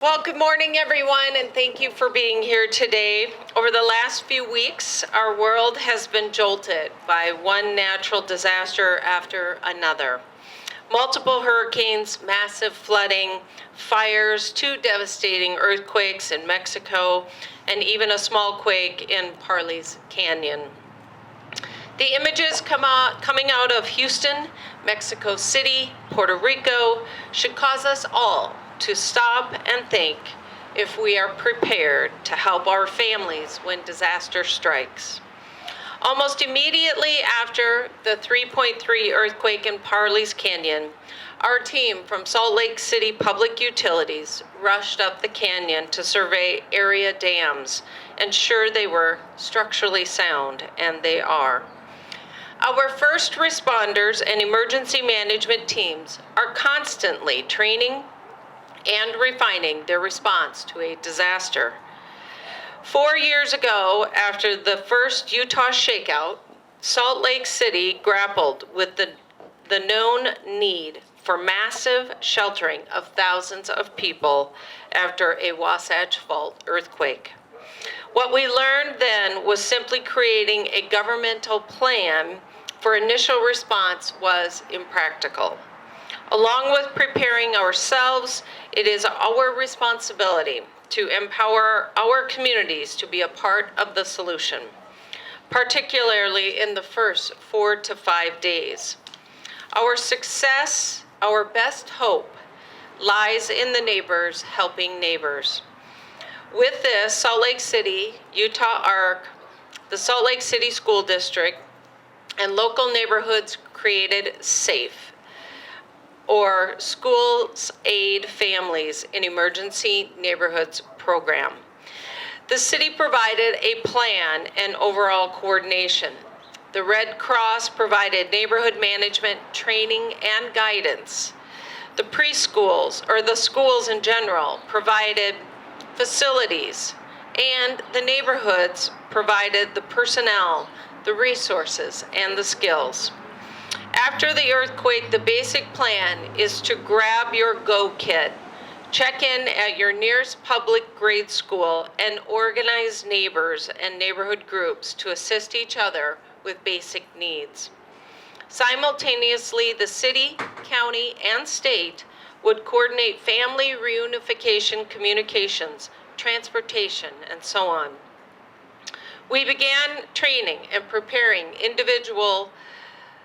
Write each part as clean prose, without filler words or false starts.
Well, good morning, everyone, and thank you for being here today. Over the last few weeks, our world has been jolted by one natural disaster after another. Multiple hurricanes, massive flooding, fires, two devastating earthquakes in Mexico, and even a small quake in Parley's Canyon. The images coming out of Houston, Mexico City, Puerto Rico should cause us all to stop and think if we are prepared to help our families when disaster strikes. Almost immediately after the 3.3 earthquake in Parley's Canyon, our team from Salt Lake City Public Utilities rushed up the canyon to survey area dams, ensure they were structurally sound, and they are. Our first responders and emergency management teams are constantly training and refining their response to a disaster. 4 years ago, after the first Utah shakeout, Salt Lake City grappled with the known need for massive sheltering of thousands of people after a Wasatch Fault earthquake. What we learned then was simply creating a governmental plan for initial response was impractical. Along with preparing ourselves, it is our responsibility to empower our communities to be a part of the solution, particularly in the first 4 to 5 days. Our success, our best hope, lies in the neighbors helping neighbors. With this, Salt Lake City, Utah ARC, the Salt Lake City School District, and local neighborhoods created S.A.F.E, or Schools Aid Families in Emergency Neighborhoods program. The city provided a plan and overall coordination. The Red Cross provided neighborhood management training and guidance. The preschools, or the schools in general, provided facilities, and the neighborhoods provided the personnel, the resources, and the skills. After the earthquake, the basic plan is to grab your Go kit, check in at your nearest public grade school, and organize neighbors and neighborhood groups to assist each other with basic needs. Simultaneously, the city, county, and state would coordinate family reunification communications, transportation, and so on. We began training and preparing individual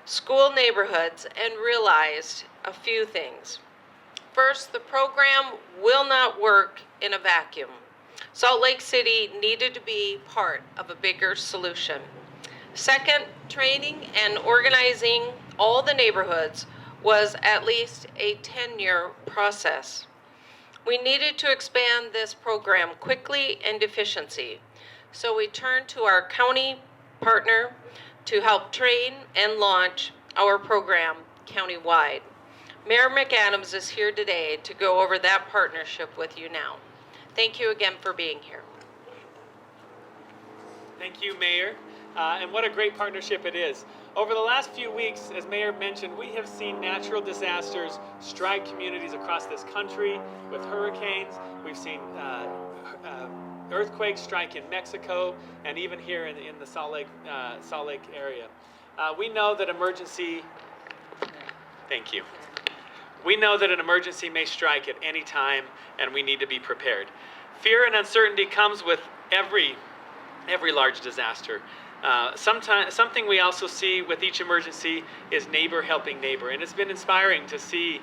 school neighborhoods and realized a few things. First, the program will not work in a vacuum. Salt Lake City needed to be part of a bigger solution. Second, training and organizing all the neighborhoods was at least a 10-year process. We needed to expand this program quickly and efficiently, so we turned to our county partner to help train and launch our program countywide. Mayor McAdams is here today to go over that partnership with you now. Thank you again for being here. Thank you, Mayor. And what a great partnership it is. Over the last few weeks, as Mayor mentioned, we have seen natural disasters strike communities across this country with hurricanes. We've seen earthquakes strike in Mexico and even here in the Salt Lake area. We know that We know that an emergency may strike at any time, and we need to be prepared. Fear and uncertainty comes with every large disaster. Something we also see with each emergency is neighbor helping neighbor, and it's been inspiring to see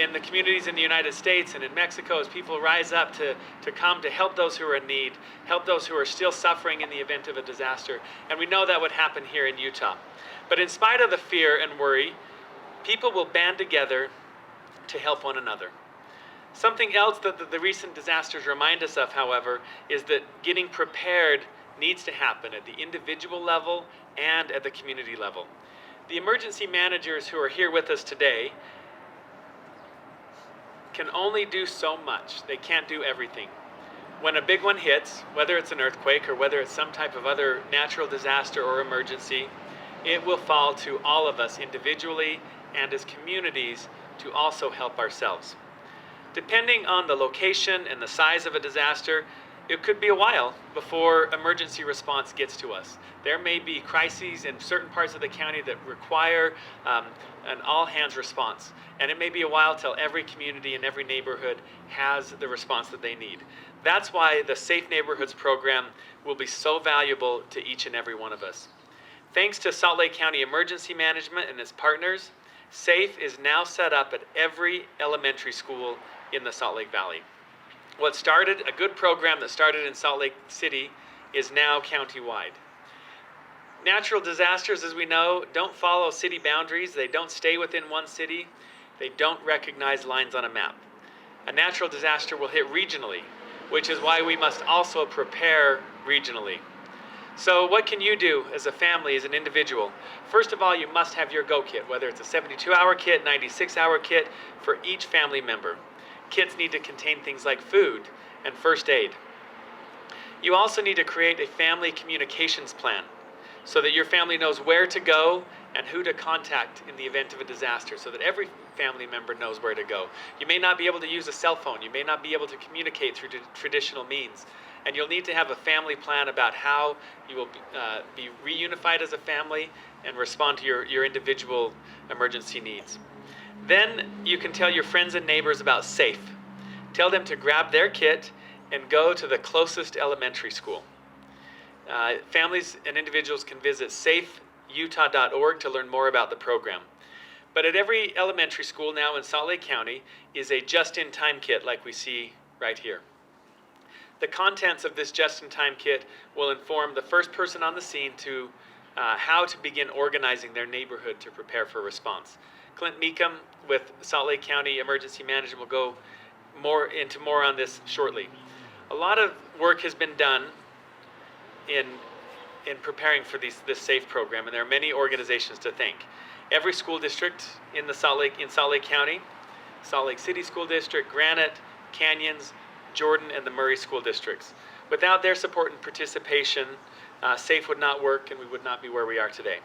in the communities in the United States and in Mexico as people rise up to come to help those who are in need, help those who are still suffering in the event of a disaster. And we know that would happen here in Utah. But in spite of the fear and worry, people will band together to help one another. Something else that the recent disasters remind us of, however, is that getting prepared needs to happen at the individual level and at the community level. The emergency managers who are here with us today can only do so much. They can't do everything. When a big one hits, whether it's an earthquake or whether it's some type of other natural disaster or emergency, it will fall to all of us individually and as communities to also help ourselves. Depending on the location and the size of a disaster, it could be a while before emergency response gets to us. There may be crises in certain parts of the county that require an all-hands response, and it may be a while till every community and every neighborhood has the response that they need. That's why the Safe Neighborhoods program will be so valuable to each and every one of us. Thanks to Salt Lake County Emergency Management and its partners, SAFE is now set up at every elementary school in the Salt Lake Valley. What started, a good program that started in Salt Lake City, is now countywide. Natural disasters, as we know, don't follow city boundaries. They don't stay within one city. They don't recognize lines on a map. A natural disaster will hit regionally, which is why we must also prepare regionally. So what can you do as a family, as an individual? First of all, you must have your Go kit, whether it's a 72-hour kit, 96-hour kit, for each family member. Kits need to contain things like food and first aid. You also need to create a family communications plan so that your family knows where to go and who to contact in the event of a disaster, so that every family member knows where to go. You may not be able to use a cell phone. You may not be able to communicate through traditional means. And you'll need to have a family plan about how you will be reunified as a family and respond to your individual emergency needs. Then you can tell your friends and neighbors about SAFE. Tell them to grab their kit and go to the closest elementary school. Families and individuals can visit safeutah.org to learn more about the program. But at every elementary school now in Salt Lake County is a just-in-time kit like we see right here. The contents of this just-in-time kit will inform the first person on the scene to how to begin organizing their neighborhood to prepare for response. Clint Meekum with Salt Lake County Emergency Management will go more on this shortly. A lot of work has been done in preparing for this SAFE program, and there are many organizations to thank. Every school district in Salt Lake County, Salt Lake City School District, Granite, Canyons, Jordan, and the Murray School Districts. Without their support and participation, SAFE would not work and we would not be where we are today.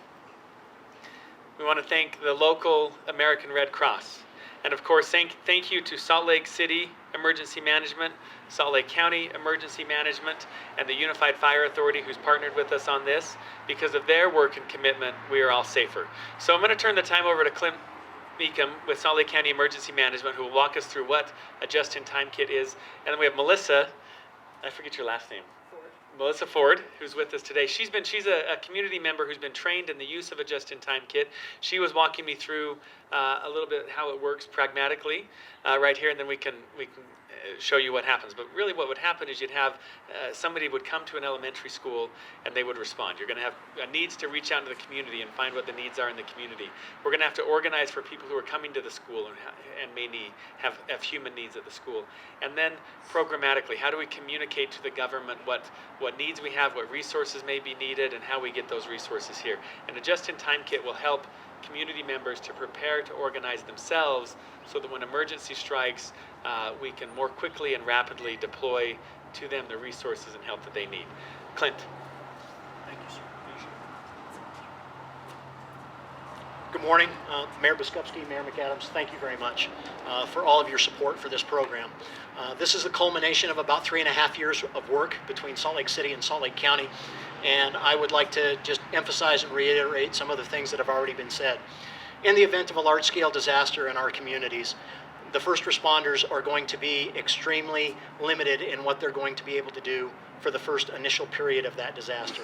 We want to thank the local American Red Cross. And of course, thank you to Salt Lake City Emergency Management, Salt Lake County Emergency Management, and the Unified Fire Authority who's partnered with us on this. Because of their work and commitment, we are all safer. So I'm going to turn the time over to Clint Meekum with Salt Lake County Emergency Management, who will walk us through what a just-in-time kit is. And then we have Melissa, I forget your last name. Melissa Ford, who's with us today. She's a community member who's been trained in the use of a just-in-time kit. She was walking me through a little bit how it works pragmatically right here, and then we can show you what happens. But really what would happen is you'd have somebody would come to an elementary school and they would respond. You're going to have needs to reach out into the community and find what the needs are in the community. We're going to have to organize for people who are coming to the school and may have human needs at the school. And then programmatically, how do we communicate to the government what needs we have, what resources may be needed, and how we get those resources here. And a just-in-time kit will help community members to prepare to organize themselves so that when emergency strikes, we can more quickly and rapidly deploy to them the resources and help that they need. Clint. Thank you, sir. Good morning, Mayor Biskupski, Mayor McAdams. Thank you very much for all of your support for this program. This is the culmination of about 3.5 years of work between Salt Lake City and Salt Lake County, and I would like to just emphasize and reiterate some of the things that have already been said. In the event of a large-scale disaster in our communities, the first responders are going to be extremely limited in what they're going to be able to do for the first initial period of that disaster.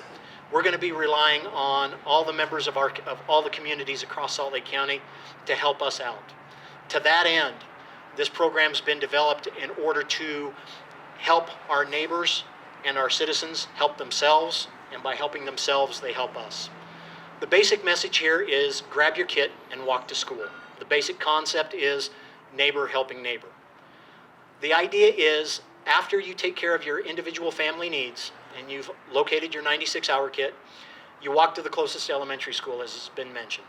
We're going to be relying on all the members of all the communities across Salt Lake County to help us out. To that end, this program's been developed in order to help our neighbors and our citizens help themselves, and by helping themselves, they help us. The basic message here is grab your kit and walk to school. The basic concept is neighbor helping neighbor. The idea is after you take care of your individual family needs and you've located your 96-hour kit, you walk to the closest elementary school, as has been mentioned.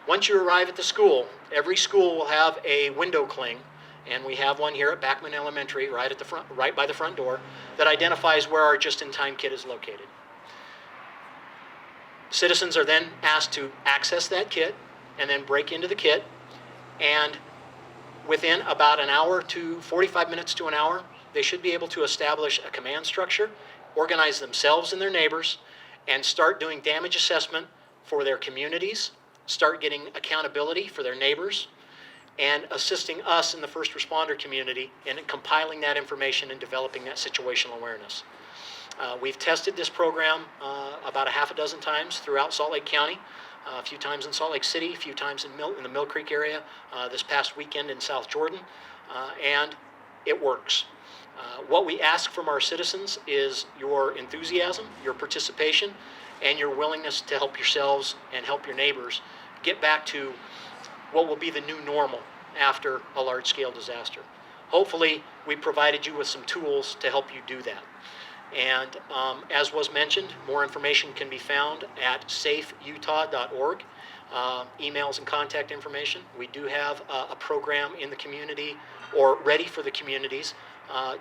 Once you arrive at the school, every school will have a window cling, and we have one here at Backman Elementary right at the front, right by the front door, that identifies where our just-in-time kit is located. Citizens are then asked to access that kit and then break into the kit and within about an hour to 45 minutes to an hour, they should be able to establish a command structure, organize themselves and their neighbors, and start doing damage assessment for their communities, start getting accountability for their neighbors, and assisting us in the first responder community in compiling that information and developing that situational awareness. We've tested this program about a half a dozen times throughout Salt Lake County, a few times in Salt Lake City, a few times in the Mill Creek area, this past weekend in South Jordan, and it works. What we ask from our citizens is your enthusiasm, your participation, and your willingness to help yourselves and help your neighbors get back to what will be the new normal after a large-scale disaster. Hopefully, we provided you with some tools to help you do that. And as was mentioned, more information can be found at safeutah.org, emails and contact information. We do have a program in the community or ready for the communities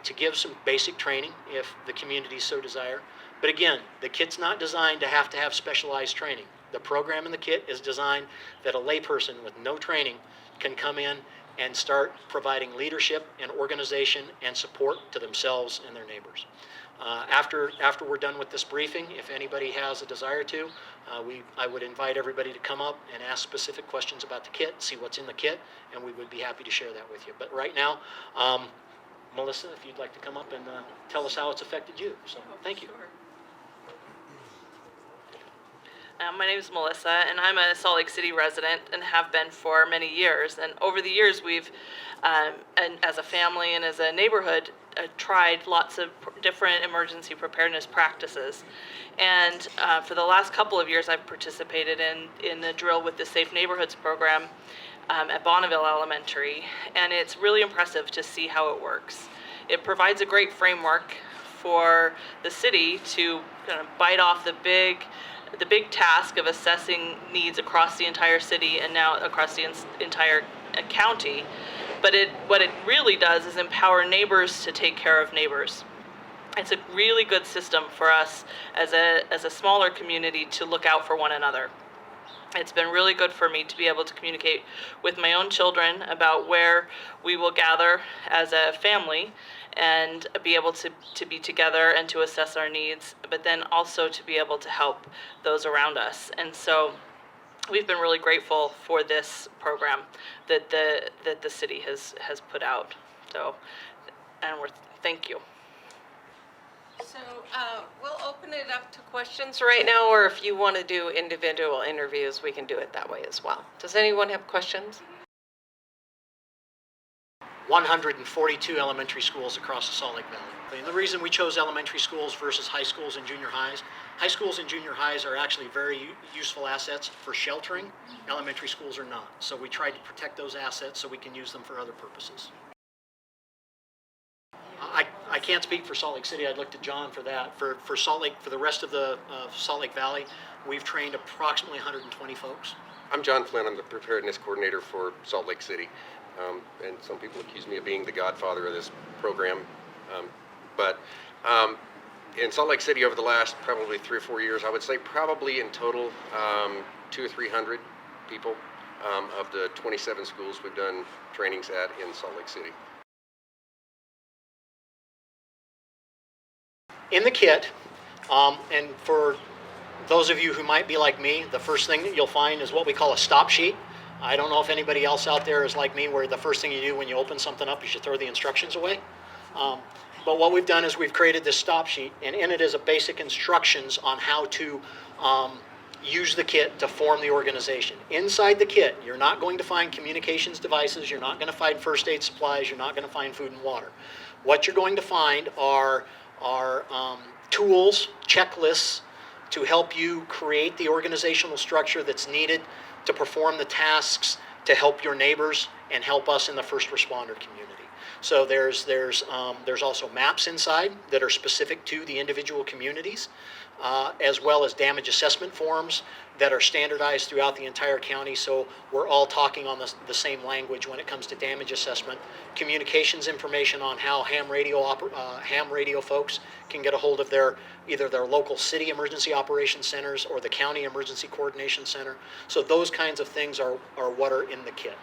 to give some basic training if the communities so desire. But again, the kit's not designed to have specialized training. The program in the kit is designed that a layperson with no training can come in and start providing leadership and organization and support to themselves and their neighbors. After we're done with this briefing, if anybody has a desire to, I would invite everybody to come up and ask specific questions about the kit, see what's in the kit, and we would be happy to share that with you. But right now, Melissa, if you'd like to come up and tell us how it's affected you. So thank you. My name is Melissa, and I'm a Salt Lake City resident and have been for many years. And over the years, we've, and as a family and as a neighborhood, tried lots of different emergency preparedness practices. And for the last couple of years, I've participated in the drill with the Safe Neighborhoods program at Bonneville Elementary, and it's really impressive to see how it works. It provides a great framework for the city to kind of bite off the big task of assessing needs across the entire city and now across the entire county. But what it really does is empower neighbors to take care of neighbors. It's a really good system for us as a smaller community to look out for one another. It's been really good for me to be able to communicate with my own children about where we will gather as a family and be able to be together and to assess our needs, but then also to be able to help those around us. And so we've been really grateful for this program that the city has put out. So, and thank you. So we'll open it up to questions right now, or if you want to do individual interviews, we can do it that way as well. Does anyone have questions? 142 elementary schools across the Salt Lake Valley. And the reason we chose elementary schools versus high schools and junior highs are actually very useful assets for sheltering. Elementary schools are not. So we tried to protect those assets so we can use them for other purposes. I can't speak for Salt Lake City. I'd look to John for that. For Salt Lake, for the rest of the Salt Lake Valley, we've trained approximately 120 folks. I'm John Flynn. I'm the preparedness coordinator for Salt Lake City. And some people accuse me of being the godfather of this program. But in Salt Lake City over the last probably 3 or 4 years, I would say probably in total 200 or 300 people of the 27 schools we've done trainings at in Salt Lake City. In the kit, and for those of you who might be like me, the first thing that you'll find is what we call a stop sheet. I don't know if anybody else out there is like me, where the first thing you do when you open something up is you throw the instructions away. But what we've done is we've created this stop sheet, and in it is a basic instructions on how to use the kit to form the organization. Inside the kit, you're not going to find communications devices, you're not going to find first aid supplies, you're not going to find food and water. What you're going to find are tools, checklists to help you create the organizational structure that's needed to perform the tasks to help your neighbors and help us in the first responder community. So there's also maps inside that are specific to the individual communities, as well as damage assessment forms that are standardized throughout the entire county, so we're all talking on the same language when it comes to damage assessment. Communications information on how ham radio folks can get a hold of either their local city emergency operations centers or the county emergency coordination center. So those kinds of things are what are in the kit.